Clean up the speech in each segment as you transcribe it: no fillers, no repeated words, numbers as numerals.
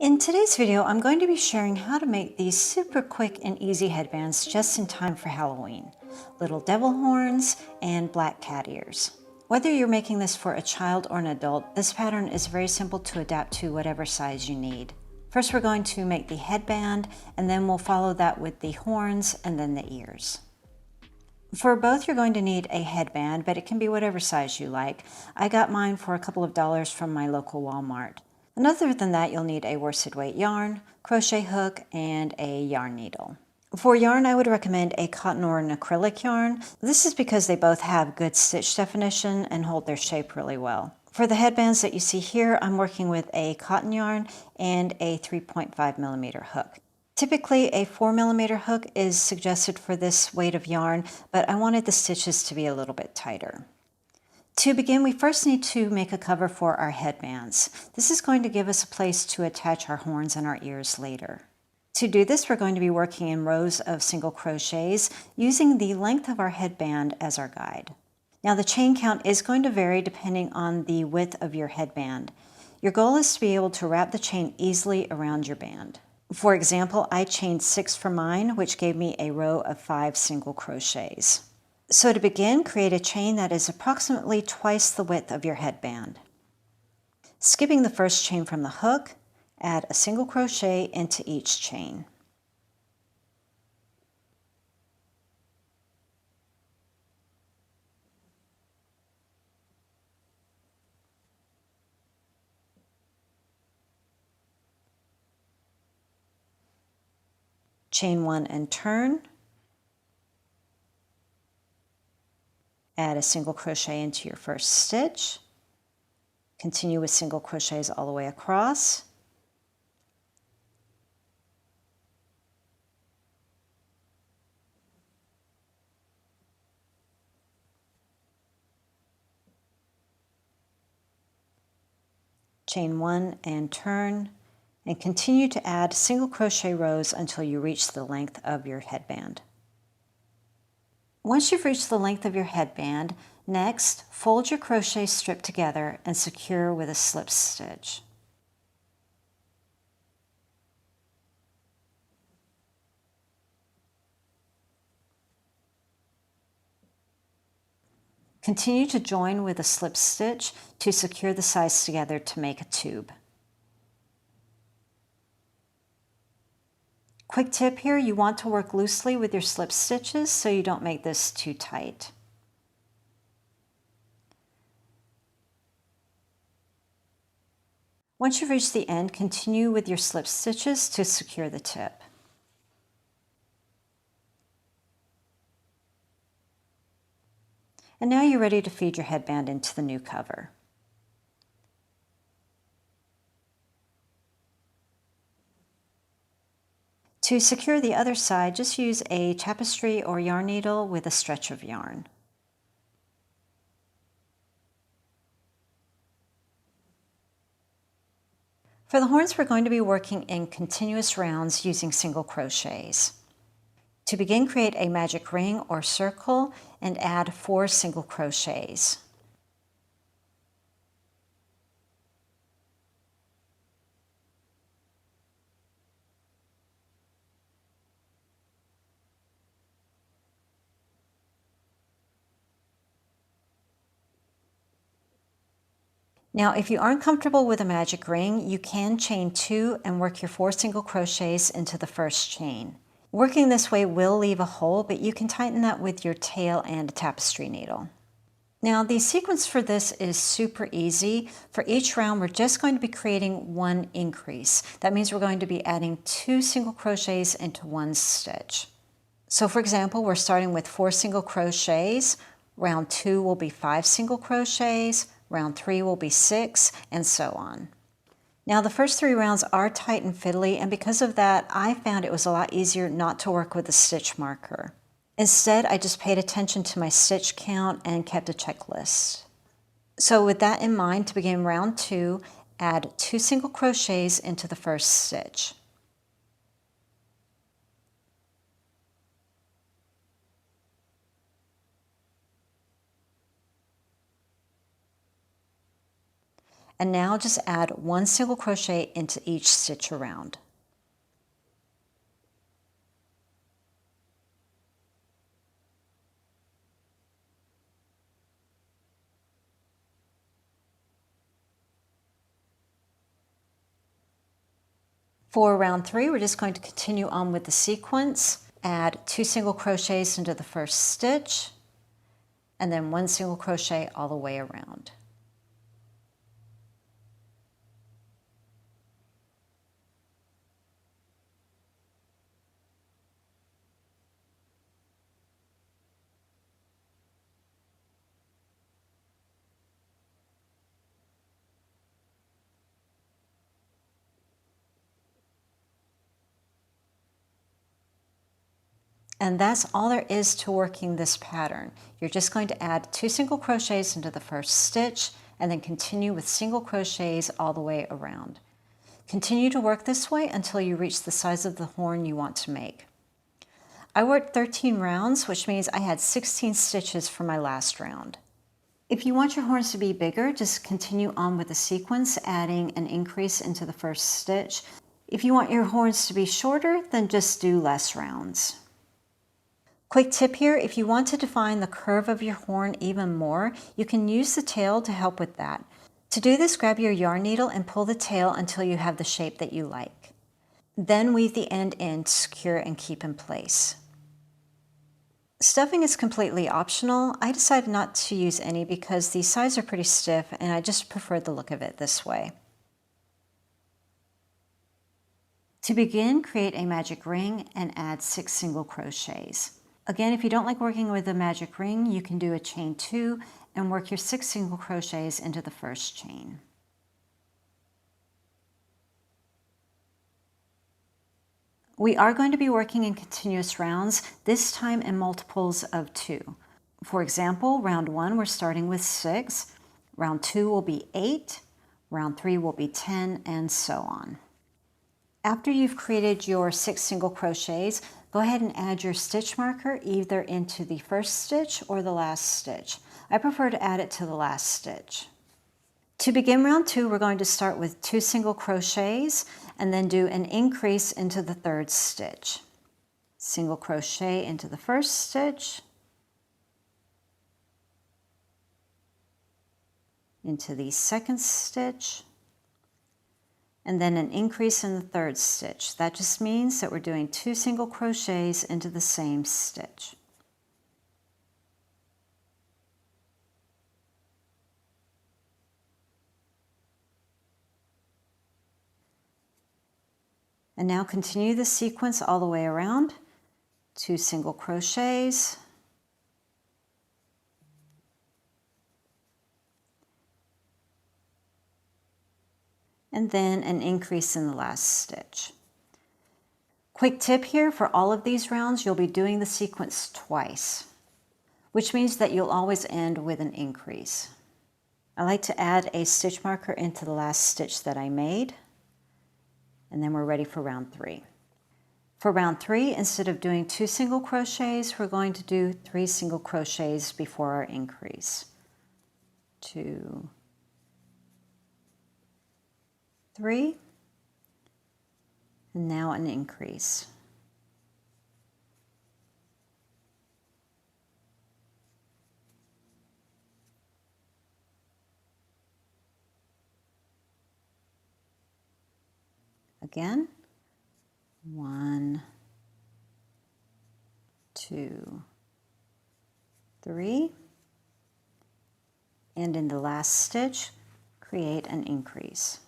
In today's video, I'm going to be sharing how to make these super quick and easy headbands just in time for Halloween. Little devil horns and black cat ears. Whether you're making this for a child or an adult, this pattern is very simple to adapt to whatever size you need. First, we're going to make the headband, and then we'll follow that with the horns and then the ears. For both, you're going to need a headband, but it can be whatever size you like. I got mine for a couple of dollars from my local Walmart. And other than that, you'll need a worsted weight yarn, crochet hook, and a yarn needle. For yarn, I would recommend a cotton or an acrylic yarn. This is because they both have good stitch definition and hold their shape really well. For the headbands that you see here, I'm working with a cotton yarn and a 3.5mm hook. Typically, a 4mm hook is suggested for this weight of yarn, but I wanted the stitches to be a little bit tighter. To begin, we first need to make a cover for our headbands. This is going to give us a place to attach our horns and our ears later. To do this, we're going to be working in rows of single crochets using the length of our headband as our guide. Now, the chain count is going to vary depending on the width of your headband. Your goal is to be able to wrap the chain easily around your band. For example, I chained 6 for mine, which gave me a row of 5 single crochets. So to begin, create a chain that is approximately twice the width of your headband. Skipping the first chain from the hook, add a single crochet into each chain. Chain 1 and turn. Add a single crochet into your first stitch. Continue with single crochets all the way across. Chain 1 and turn, and continue to add single crochet rows until you reach the length of your headband. Once you've reached the length of your headband, next, fold your crochet strip together and secure with a slip stitch. Continue to join with a slip stitch to secure the sides together to make a tube. Quick tip here, you want to work loosely with your slip stitches so you don't make this too tight. Once you've reached the end, continue with your slip stitches to secure the tip. And now you're ready to feed your headband into the new cover. To secure the other side, just use a tapestry or yarn needle with a stretch of yarn. For the horns, we're going to be working in continuous rounds using single crochets. To begin, create a magic ring or circle and add 4 single crochets. Now, if you aren't comfortable with a magic ring, you can chain 2 and work your 4 single crochets into the first chain. Working this way will leave a hole, but you can tighten that with your tail and a tapestry needle. Now, the sequence for this is super easy. For each round, we're just going to be creating 1 increase. That means we're going to be adding 2 single crochets into 1 stitch. So for example, we're starting with 4 single crochets. Round 2 will be 5 single crochets. Round 3 will be 6, and so on. Now, the first 3 rounds are tight and fiddly, and because of that, I found it was a lot easier not to work with a stitch marker. Instead, I just paid attention to my stitch count and kept a checklist. So with that in mind, to begin round 2, add 2 single crochets into the first stitch. And now just add 1 single crochet into each stitch around. For round 3, we're just going to continue on with the sequence. Add 2 single crochets into the first stitch, and then 1 single crochet all the way around. And that's all there is to working this pattern. You're just going to add 2 single crochets into the first stitch and then continue with single crochets all the way around. Continue to work this way until you reach the size of the horn you want to make. I worked 13 rounds, which means I had 16 stitches for my last round. If you want your horns to be bigger, just continue on with the sequence, adding an increase into the first stitch. If you want your horns to be shorter, then just do less rounds. Quick tip here, if you want to define the curve of your horn even more, you can use the tail to help with that. To do this, grab your yarn needle and pull the tail until you have the shape that you like. Then weave the end in to secure and keep in place. Stuffing is completely optional. I decided not to use any because these sides are pretty stiff and I just prefer the look of it this way. To begin, create a magic ring and add 6 single crochets. Again, if you don't like working with a magic ring, you can do a chain 2 and work your 6 single crochets into the first chain. We are going to be working in continuous rounds, this time in multiples of 2. For example, round 1 we're starting with 6, round 2 will be 8, round 3 will be 10, and so on. After you've created your 6 single crochets, go ahead and add your stitch marker either into the first stitch or the last stitch. I prefer to add it to the last stitch. To begin round 2, we're going to start with 2 single crochets and then do an increase into the third stitch. Single crochet into the first stitch, into the second stitch, and then an increase in the third stitch. That just means that we're doing 2 single crochets into the same stitch. And now continue the sequence all the way around. 2 single crochets, and then an increase in the last stitch. Quick tip here, for all of these rounds, you'll be doing the sequence twice, which means that you'll always end with an increase. I like to add a stitch marker into the last stitch that I made, and then we're ready for round 3. For round 3, instead of doing 2 single crochets, we're going to do 3 single crochets before our increase. 2, 3, and now an increase. Again, 1, 2, 3, and in the last stitch, create an increase.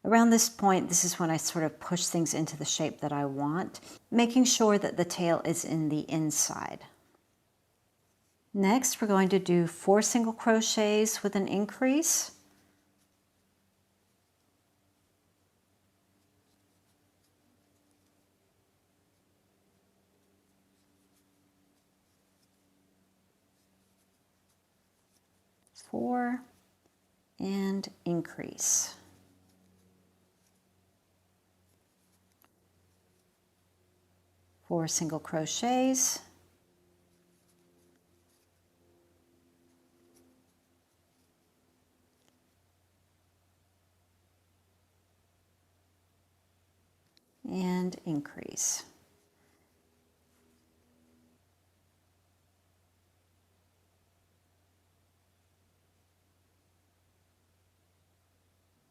Around this point, this is when I sort of push things into the shape that I want, making sure that the tail is in the inside. Next, we're going to do 4 single crochets with an increase. Four, and increase. Four single crochets, and increase.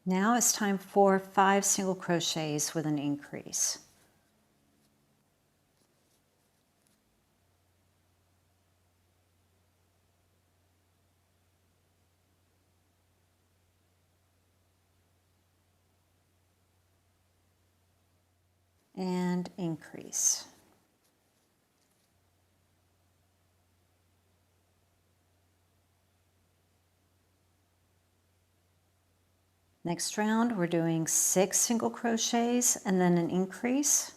Now it's time for 5 single crochets with an increase. And increase. Next round, we're doing 6 single crochets and then an increase.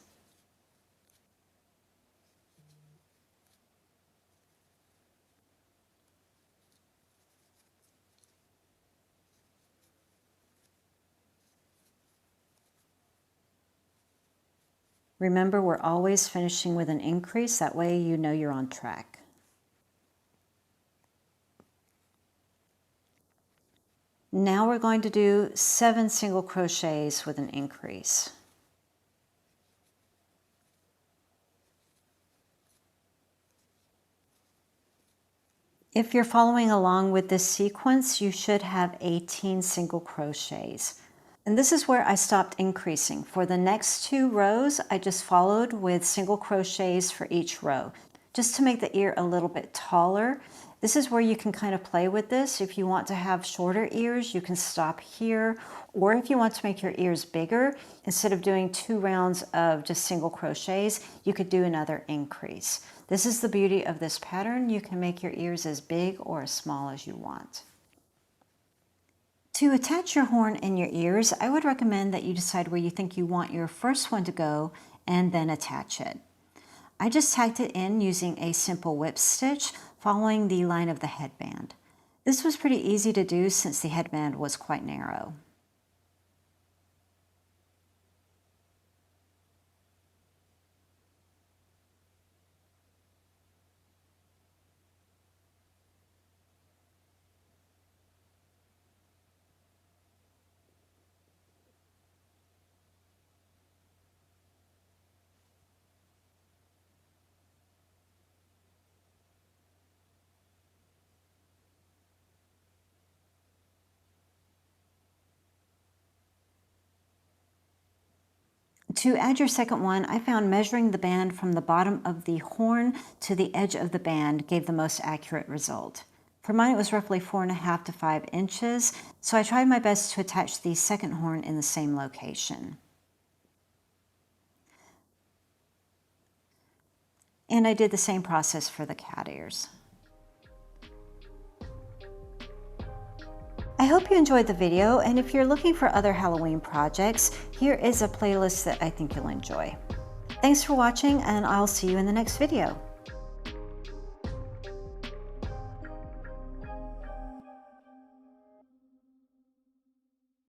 Remember, we're always finishing with an increase. That way you know you're on track. Now we're going to do 7 single crochets with an increase. If you're following along with this sequence, you should have 18 single crochets. And this is where I stopped increasing. For the next 2 rows, I just followed with single crochets for each row, just to make the ear a little bit taller. This is where you can kind of play with this. If you want to have shorter ears, you can stop here. Or if you want to make your ears bigger, instead of doing 2 rounds of just single crochets, you could do another increase. This is the beauty of this pattern. You can make your ears as big or as small as you want. To attach your horn in your ears, I would recommend that you decide where you think you want your first one to go and then attach it. I just tacked it in using a simple whip stitch, following the line of the headband. This was pretty easy to do since the headband was quite narrow. To add your second one, I found measuring the band from the bottom of the horn to the edge of the band gave the most accurate result. For mine, it was roughly 4.5 to 5 inches, so I tried my best to attach the second horn in the same location. And I did the same process for the cat ears. I hope you enjoyed the video, and if you're looking for other Halloween projects, here is a playlist that I think you'll enjoy. Thanks for watching, and I'll see you in the next video.